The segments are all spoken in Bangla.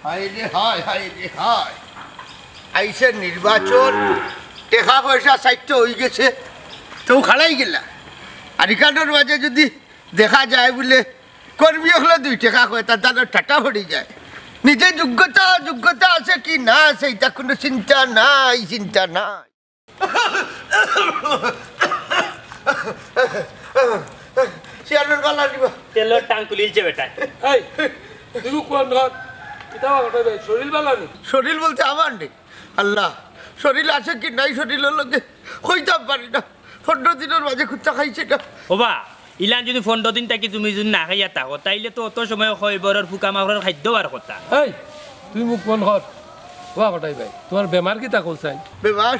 হায় রে হায়, হায় রে হায়। আইসে নির্বাচন, টাকা পয়সা সাইটটা হয়ে গেছে, তো খালাই গেলা। আর এখানোর মাঝে যদি দেখা যায় বলে কর্মী হলে 2 টাকা হয়, তার টাটা পড়ে যায়। নিজের যোগ্যতা আছে কি না আছে, এটা কোনো চিন্তা নাই, চিন্তা নাই। চেয়ারম্যান গলা দিব তেলের টাং তুলিলছে বেটা। এই তুমি কোন ঘর কিতা কথা ভাই শরীর ভালো নেই? শরীর বলতে আমার নেই, আল্লাহ শরীর আছে কি নাই শরীর হলো যে কইতাম পারি না। 15 দিনের মাঝে খুঁজা খাইছে না। ওবা ইলান যদি 15 দিন থাকি তুমি যদি না খাইয়া থাকো তাইলে তো অত সময় খৈবরের ফুকা মাখরের খাদ্য আর কথা। এই তুমি মোক কোন ঘর কোয়া কথাই ভাই তোমার বেমার কিতা কইছাই? বেমার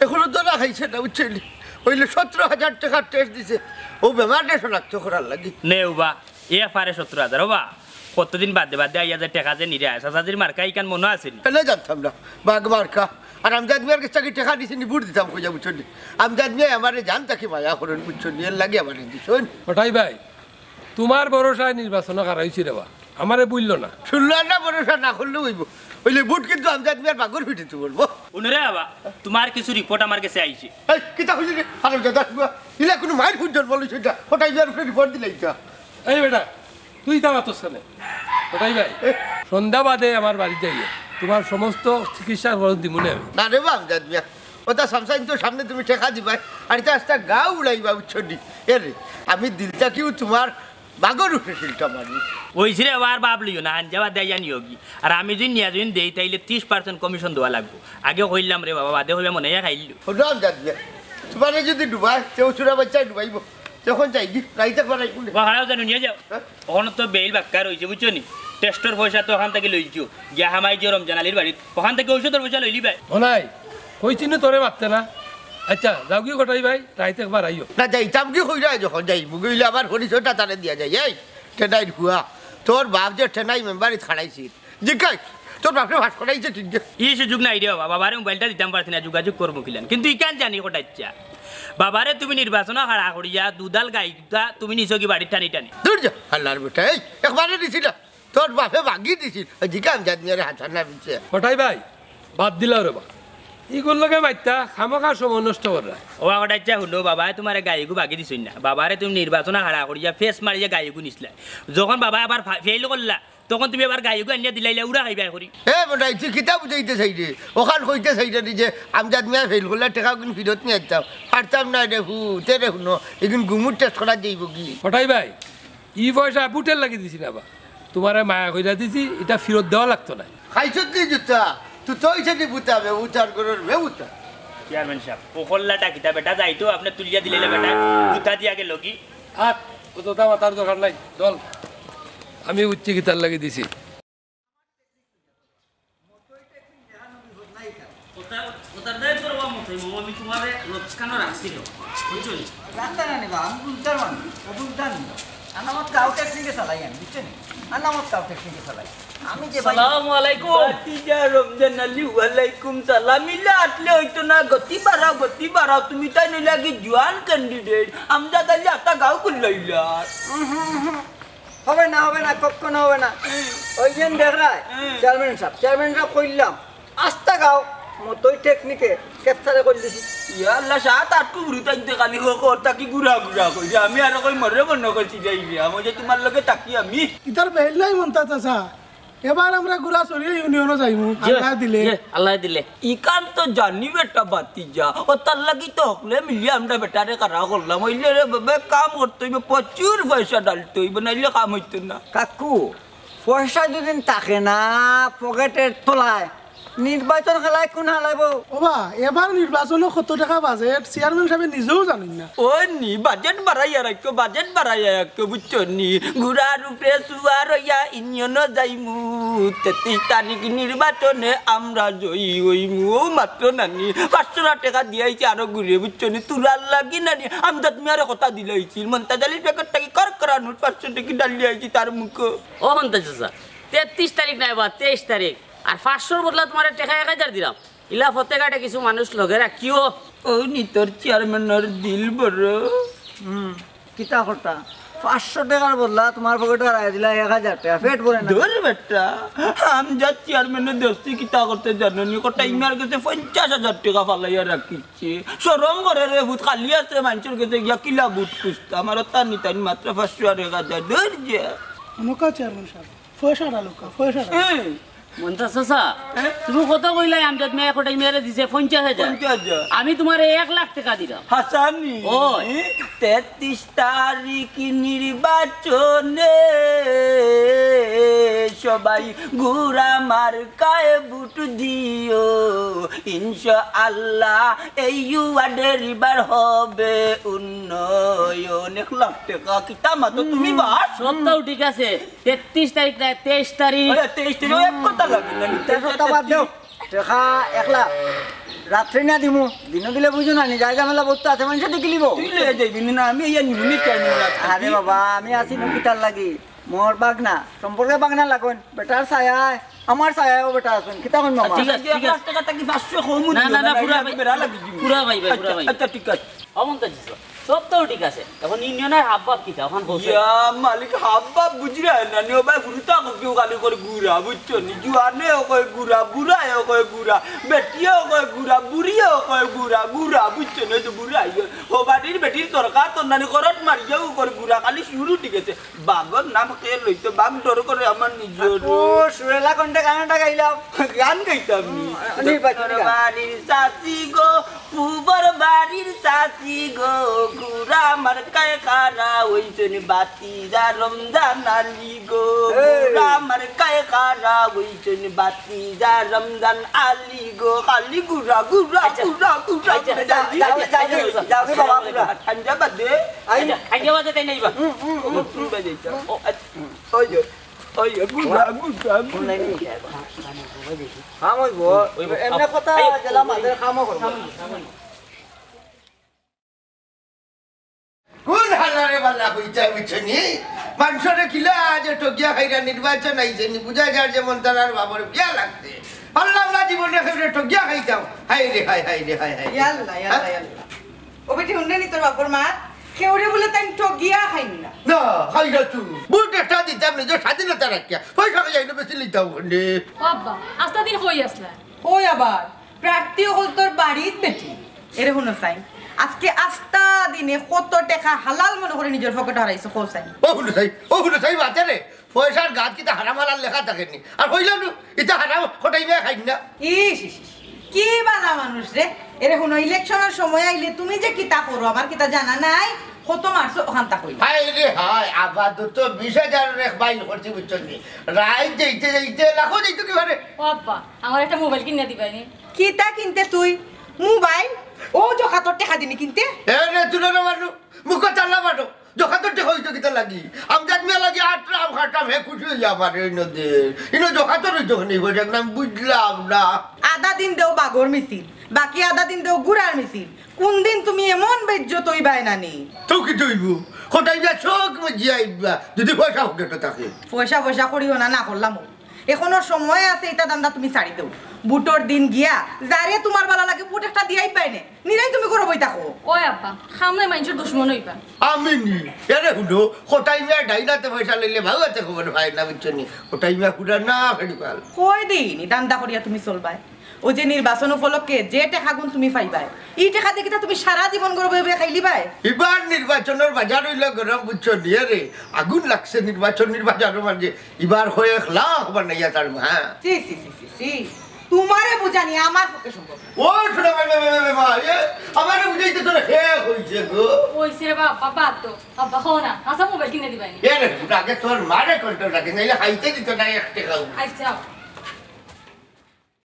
এখনো তো না খাইছে না, বুঝছেন? হইলে 17,000 টাকার টেস্ট দিছে, ও বেমারটা শনাক্ত করার লাগি। নে ওবা এ পারে 17,000 ওবা কতদিন বাদে আইয়া যায় টাকা যে নিরে আসা সাজির মার্কা ইকান মনে আছে নি? এনে জানতাম না বাঘ মার্কা। আর আমজাদ মিয়ার কাছে টাকা দিছি নি, বুট দিতাম কইয়া, বুঝছেন? আমজাদ মিয়া আমারে জান তাকে মায়া করেন, বুঝছেন? এর লাগে আমারে দিছেন। ওটাই ভাই তোমার ভরসায় নির্বাচন করাইছি রে বা আমারে বললো না। শুনলো না ভরসা না করলে হইব, হইলে বুট কিন্তু আমজাদ মিয়ার বাগর ফিটিতে বলবো। উনরে বাবা তোমার কিছু রিপোর্ট আমার কাছে আইছে। এই কিতা হইছে রে? আর দাদা ইলা কোনো মাইর খুঁজল বলিস এটা, ওটাই মিয়ার উপরে রিপোর্ট দিলে এটা। এই বেটা তুই তা তোর সামনে ওটাই ভাই সন্ধ্যা বাদে আমার বাড়ি যাইয়ে তোমার সমস্ত চিকিৎসার খরচ দিব না আমি। না রে বা আমজাদ মিয়া, ওটা সামসাইন তো সামনে তুমি ঠেকা দিবা, আর এটা একটা গা উড়াইবা, বুঝছেন? এ রে আমি দিলটা কিউ তোমার বাগর উঠে শিলটা মারি। ওইছিরে আর বাপ লিও না আনজাবা দেয় জানি হোগি। আর আমি যদি নিয়া যদি দেই তাইলে 30% কমিশন দেওয়া লাগবো। আগে কইলাম রে বাবা বাদে হইবে মনে হয় খাইল। ওটা আমজাদ মিয়া তোমার যদি ডুবায় কেউ চূড়া বাচ্চায় ডুবাইব, যখন যাইবি রাইতে পারাই বলে বাহারাও জানো নিয়ে যাও। ওখানে তো বেল বাক্কা রয়েছে বুঝছো নি? টেস্টের পয়সা তো ওখান থেকে লইছো, গিয়া হামাই যে রমজান আলীর বাড়ির ওখান থেকে ঔষধের পয়সা লইলি ভাই। ও নাই কইছি না তোরে মারতে না। আচ্ছা যাও কি গোটাই ভাই রাইতে একবার আইও না যাইতাম কি হইরা যখন যাইব গইলে আমার হরিশটা তারে দিয়া যায়। এই টেনাই হুয়া তোর বাপ যে টেনাই মেম্বারই ছাড়াইছি জিজ্ঞাস তোর বাপরে ভাস করাইছে ঠিক যে ই সুযোগ নাই রে বাবা, বাবারে মোবাইলটা দিতাম পারছি না, যোগাযোগ করবো কিলান। কিন্তু ইকান জানি কোটা ইচ্ছা বাবারে তুমি নির্বাচন হারা করিয়া দুদাল গাই তুমি নিছো কি বাড়ির টানি টানি দূর যা আল্লাহর বেটা। এই একবারে দিছিল তোর বাপে ভাগি দিছিল, জিজ্ঞাস জাত মেয়ের হাসান না দিচ্ছে। গোটাই ভাই বাদ দিলাও রে বা ইগুলোকে মাইতা খামোখা সময় নষ্ট করা। ও ওটা ইচ্ছা হলো বাবা তোমার গাইগু বাগি দিছই না, বাবারে তুমি নির্বাচন হারা করিয়া ফেস মারিয়া গাইগু নিসলা। যখন বাবা আবার ফেল করলা তখন তুমি আবার গাইগু আনিয়া দিলাইলা উড়া খাইবা করি। এ বেটা তুই কিতা বুঝাইতে চাই রে? ওখান কইতে চাইতে যে আমজাদ মিয়া ফেল করলে টাকা কিন্তু ফিরত নিয়ে আসতাম, পারতাম না রে হু তে রে শুনো এখন গুমুর টেস্ট করা যাইব কি? গোটাই ভাই ই পয়সা বুটের লাগি দিছি না বা তোমারে মায়া কইরা দিছি, এটা ফেরত দেওয়া লাগতো না। খাইছত কি জুতা তুই তো ইচ্ছা বুতা বেউতার করার বেউতা। চেয়ারম্যান সাহেব ওখল্লাটা কিতা বেটা যাইতো আপনি তুলিয়া দিলাইলা বেটা জুতা দিয়া গেল কি? আর কোথাও মাতার দরকার নাই চল, আমি উচ্চ গীতার লাগি দিছি। আমি যে আসসালামু আলাইকুম বাতিজা রমজান আলী ওয়ালাইকুম সালাম ইলা আটলে হইতো না গতি বাড়াও তুমি তাই নই লাগি জওয়ান ক্যান্ডিডেট আমজাদ আলী আটা গাও কুল্লাইলা হবে না কখনো হবে না। ওই যে দেখায় চেয়ারম্যান সাহেব কইলাম আস্তা গাও মতই টেকনিকে ক্যাপচারে করে দিছি। ইয়া আল্লাহ সাত আটকু ঘুরিতে খালি কথা কি গুড়া কইরা আমি আর কই মরে মনে করছি যাইবি আমি যে তোমার লগে তাকি আমি ইতার বেহলাই মনতা চাচা এবার আমরা গুড়া সরিয়ে ইউনিয়নে যাইমু আল্লাহ দিলে ইকান তো জানি বেটা বাতিজা ও তার লাগি তো হকলে মিলি আমরা বেটারে কারা করলাম হইলে রে বাবা কাম করতে হইবে প্রচুর পয়সা ডালতে হইবে নাইলে কাম হইতো না। কাকু পয়সা যদি থাকে না পকেটের তোলায় নির্বাচন খেলায় কোন হালাইব? ওবা এবার নির্বাচনে কত টাকা বাজেট চেয়ারম্যান সাহেব নিজেও জানেন না। ও নি বাজেট বাড়াইয়া রাখো বুঝছো নি ঘুরার উপরে সুয়ার হইয়া ইউনিয়ন যাইমু 33 তারিখ নির্বাচনে আমরা জয়ী হইমু মাত্র নানি 500 টাকা দিয়েছি আরো ঘুরে বুঝছো নি তুলার লাগি নানি আমজাদ মিয়ার কথা দিলাইছি মন্তাজালি প্যাকেট টাকি কর নোট 500 টাকা ডালিয়ে আইছি তার মুখ। ও মন্তাজ 33 তারিখ নাই বা 23 তারিখ আর 500 বদলা তোমার টাকা 1000 দিলাম ইলা ফতেকাটে কিছু মানুষ লগে রাখিও। ও নি তোর চেয়ারম্যানের দিল বড় কিতা কথা 500 টাকার বদলা তোমার পকেটে রায় দিলা 1000 টাকা পেট ভরে না ধর বেটা আমি যা চেয়ারম্যানের দোস্তি কিতা করতে জানি কটা ইমার কাছে 50,000 টাকা ফালাইয়া রাখিছে সরম করে রে ভূত খালি আছে মানুষের কাছে গিয়া কিলা ভূত খুঁজতে আমার তার নিতাই মাত্র 500 আর 1000 ধর যে অনুকা চেয়ারম্যান সাহেব পয়সা ডালুকা পয়সা মন্তা চাচা তুমি কত কইলাই আমজাদ মিয়া একটা মেয়েরে দিছে 50,000 আমি তোমার 1 লাখ টাকা দিলাম হাসানি ওই 33 তারিখ নির্বাচনে সবাই গুড়া মার্কায় ভোট দিও ইনশাআল্লাহ এই ওয়ার্ডের এবার হবে উন্নয়ন 1 লাখ টাকা কিতা মাতো তুমি বাস সবটাও ঠিক আছে 33 তারিখ না 23 তারিখ 23 তারিখ এক কথা লাগে না টাকা বাদ দাও টাকা 1 লাখ রাত্রে না দিমু দিন দিলে বুঝো না নি জায়গা মেলা বলতে আছে মানুষ দেখি লিব তুই লয়ে যাইবি না আমি এই নিউনি চাই না আরে বাবা আমি আসি নকিটার লাগি মোর বাগনা সম্পর্কে বাগনা লাগুন বেটার ছায়া আমার ছায়াও বেটা আছেন কিতা কোন মামা ঠিক আছে ঠিক 1 লাখ আছে টাকা তাকি 500 কম না না না পুরা বেরা লাগি পুরা ভাই পুরা ভাই আচ্ছা ঠিক আছে অমন্তা জিসো সবটাও ঠিক আছে এখন ইউনিয়নের হাবভাব কি এখন বসে ইয়া মালিক হাব্বা বুঝরা না নিও ভাই গুরুতা কেউ গালি করে গুড়া বুঝছো নি জুয়ানে কয় গুড়া বুড়ায় কয় গুড়া বেটিও কয় গুড়া বুড়িও কয় গুড়া গুড়া বুঝছো না তো বুড়া ও বাড়ির বেটির সরকার তো নানি করত মারিয়াও করে গুড়া খালি শুরু ঠিক আছে বাগর নাম কে লইতো বাগ ডর করে আমার নিজের ও সুরেলা কোনটা গানটা গাইলাম গান গাইতাম নি নির্বাচনী গান। বাড়ির চাচি গো পুবর বাড়ির চাচি গো গুড়া মার্কায় খানা ওইছেন বাতিজা রমজান আলী গো গুড়া মার্কায় খানা ওইছেন বাতিজা রমজান আলী গো খালি গুড়া গুড়া গুড়া গুড়া যাও বাবা পুরা ঠান্ডা বাদে আচ্ছা আইডিয়া বাজে তাই নাইবা তুমি বাজাইতা ওই যে ওই গুড়া গুড়া গুড়া খাম হইব এমনি কথা জেলা মাঝে খামো করব কোন হালারে বালা হইতা বুঝছনি মানুষরে কিলা যে টকিয়া খাইরা নির্বাচন আইছে নি বুঝা যার যেমন তার বাবার বিয়া লাগছে আল্লাহ আল্লাহ জীবনে খাইরা টকিয়া খাইতাম হাই রে হাই হাই রে হাই হাই ইয়াল্লা ইয়াল্লা ইয়াল্লা ও বেটি হুন্ডে নি তোর বাপর মা কেউরে বলে তাই ঠগিয়া খাইনি না না খাইরা তুই বুট একটা দিতাম নিজের স্বাধীনতা রাখিয়া পয়সা যাই না বেশি লিতাম ওখানে বাবা আস্তা দিন হই আসলা ওই আবার প্রার্থী হল তোর বাড়ির বেটি এরে হুনো সাই আজকে আস্তা দিনে কত টাকা হালাল মনে করে নিজের পকেটে হারাইছো কোসাই ও হুলো সাই বাতে রে পয়সার গাছ কিতা হারাম হালাল লেখা থাকেনি আর কইলাম না এটা হারাম খটাই মেয়ে খাই না ইস ইস, ইস, কি বালা মানুষ রে এরে হুনো ইলেকশনের সময় আইলে তুমি যে কিতা করো আমার কিতা জানা নাই কত মারছো ওখান তা কইলা হাই রে হাই আপাতত 20,000 এক বাইল করছি বুঝছনি রাত যাইতে যাইতে লাখো যাইতো কি পারে বাবা আমার একটা মোবাইল কিনে দিবাইনি কিতা কিনতে তুই মোবাইল ও যখা তোর টাকা দিনি কিনতে এ রে তুলো না মানো মুখ চালা মানো যখন তো হইতো কিতা লাগি আমজাদ মেলা লাগি আটরাম খাটাম হে খুশি হইয়া আমার এই নদী ইনো যখন তো হইতো নি হই একদম বুঝলাম না আধা দিন দেও বাগর মিছিল বাকি আধা দিন দেও গুড়ার মিছিল কোন দিন তুমি এমন বেজ্জত হইবাই নানি তো কি তুইব খটাই যা চোখ মজিয়াইবা যদি পয়সা হোক তো থাকে পয়সা পয়সা করিও না না করলাম এখনো সময় আছে এটা দান্দা তুমি ছাড়ি দেও বুটোর দিন গিয়া যারে তোমার ভালো লাগে বুট একটা দিয়াই পাই নে নিরাই তুমি করো বই থাকো ওই আব্বা সামনে মানুষের দুশ্মন হইবা আমি নি এরে হুডো খটাই মিয়া ডাইনাতে পয়সা লইলে ভাগাতে খবর ভাই না বুঝছনি খটাই মিয়া কুড়া না ফেরি পাল কই দিন দান্দা করিয়া তুমি চলবাই ও যে নির্বাচন উপলক্ষে যে টাকা গুণ তুমি পাইবাই এই টাকা দেখি তুমি সারা জীবন করবে খাইলি ভাই এবার নির্বাচনের বাজার হইল গরম বুঝছনি রে আগুন লাগছে নির্বাচনের বাজার মাঝে এবার হয়ে লাখ বানাইয়া তার হ্যাঁ সি সি সি সি সি তোমারে বুঝানি আমার পক্ষে সম্ভব ও শোনা মা আমারে বুঝাইতে তোর হে হইছে গো ওই সে বাবা বাদ তো আব্বা হো না আসা মোবাইল কিনে দিবাইনি এরে আগে তোর মারে কন্ট্রোল রাখে নাইলে হাইতে দিত না একটা খাও আচ্ছা